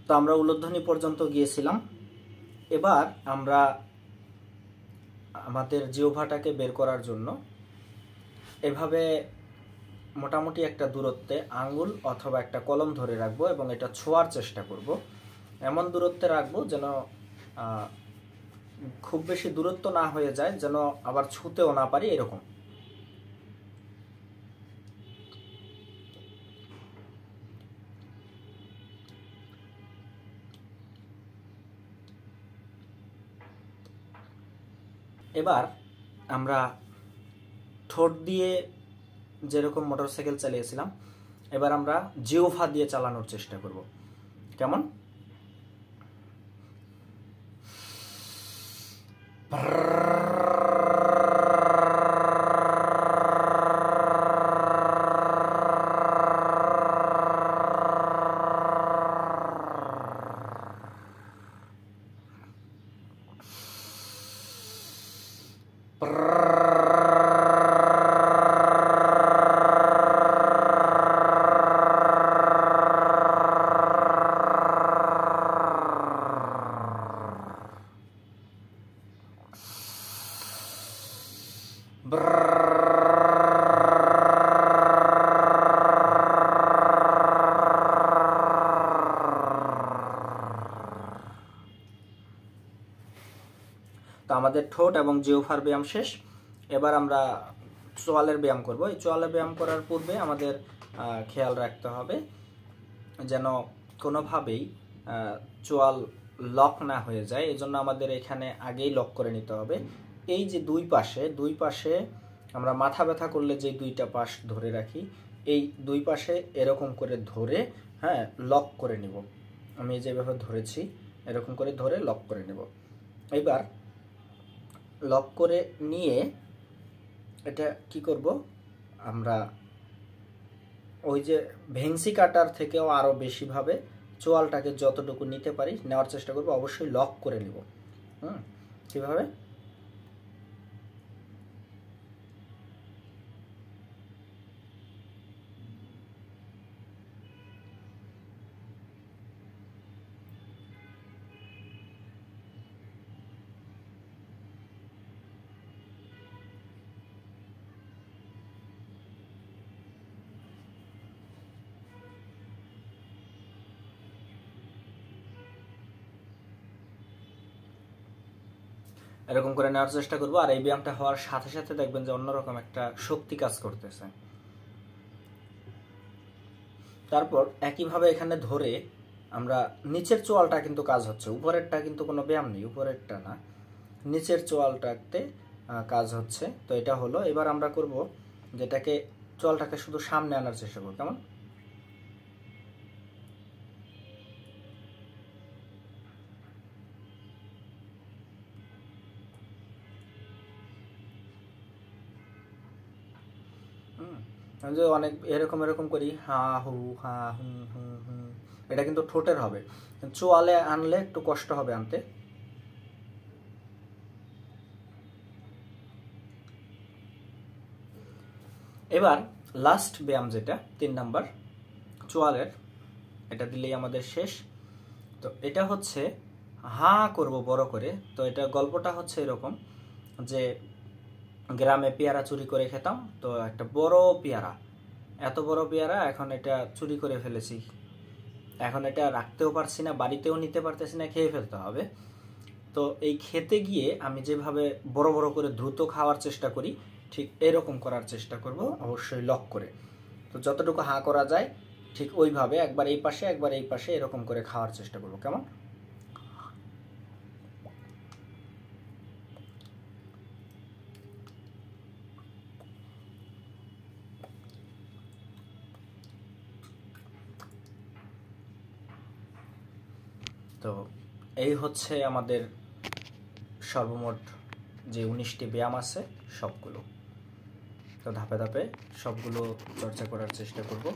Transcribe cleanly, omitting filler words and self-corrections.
তো আমরা উলুধ্বনি পর্যন্ত গিয়েছিলাম। এবার আমরা আমাদের জিহ্বাটাকে বের করার জন্য এভাবে মোটামুটি একটা দূরত্বে আঙ্গুল অথবা একটা কলম ধরে রাখবো এবং এটা ছোঁয়ার চেষ্টা করব। এমন দূরত্বে রাখবো যেন খুব বেশি দূরত্ব না হয়ে যায়, যেন আবার ছুঁতেও না পারি, এরকম। এবার আমরা ঠোঁট দিয়ে যেরকম মোটরসাইকেল চালিয়েছিলাম, এবার আমরা জিহ্বা দিয়ে চালানোর চেষ্টা করব। কেমন? তো আমাদের ঠোঁট এবং জিহ্বার ব্যায়াম শেষ। এবার আমরা চোয়ালের ব্যায়াম করব। এই চোয়ালের ব্যায়াম করার পূর্বে আমাদের খেয়াল রাখতে হবে যেন কোনোভাবেই চোয়াল লক না হয়ে যায়। এজন্য আমাদের এখানে আগেই লক করে নিতে হবে। এই যে দুই পাশে আমরা মাথা ব্যথা করলে যে দুইটা পাশ ধরে রাখি, এই দুই পাশে এরকম করে ধরে লক করে নিব। আমি যেভাবে ধরেছি এরকম করে ধরে লক করে নেব। এবার লক করে নিয়ে এটা কি করব, আমরা ওই যে ভেংসি কাটার থেকেও আরো বেশিভাবে চোয়ালটাকে যতটুকু নিতে পারি নেওয়ার চেষ্টা করব। অবশ্যই লক করে নিব। কিভাবে? এরকম করে নেওয়ার চেষ্টা করব। আর এই ব্যায়ামটা হওয়ার সাথে সাথে দেখবেন যে অন্যরকম একটা শক্তি কাজ করতেছে। তারপর একইভাবে এখানে ধরে আমরা নিচের চোয়ালটা কিন্তু কাজ হচ্ছে, উপরেরটা কিন্তু কোনো ব্যায়াম নেই, উপরেরটা না, নিচের চোয়ালটাতে কাজ হচ্ছে। তো এটা হলো। এবার আমরা করব যেটাকে চোয়ালটাকে শুধু সামনে আনার চেষ্টা করব। কেমন? যে অনেক এরকম করি হা হু হা হু হু হু, এটা কিন্তু ঠোঁটের হবে। চোয়ালে আনলে একটু কষ্ট হবে আনতে। এবার লাস্ট ব্যায়াম যেটা 3 নাম্বার চোয়ালের, এটা দিলেই আমাদের শেষ। তো এটা হচ্ছে হা করব বড় করে। তো এটা গল্পটা হচ্ছে এরকম যে গ্রামে পেয়ারা চুরি করে খেতাম। তো একটা বড় পেয়ারা, এত বড় পেয়ারা, এখন এটা চুরি করে ফেলেছি, এখন এটা রাখতেও পারছি না, বাড়িতেও নিতে পারতেছি না, খেয়ে ফেলতে হবে। তো এই খেতে গিয়ে আমি যেভাবে বড় বড় করে দ্রুত খাওয়ার চেষ্টা করি, ঠিক এরকম করার চেষ্টা করব, অবশ্যই লক করে। তো যতটুকু হা করা যায় ঠিক ওইভাবে একবার এই পাশে একবার এই পাশে এরকম করে খাওয়ার চেষ্টা করব। কেমন? তো এই হচ্ছে আমাদের সর্বমোট যে 19টি ব্যায়াম আছে সবগুলো। তো ধাপে ধাপে সবগুলো চর্চা করার চেষ্টা করব।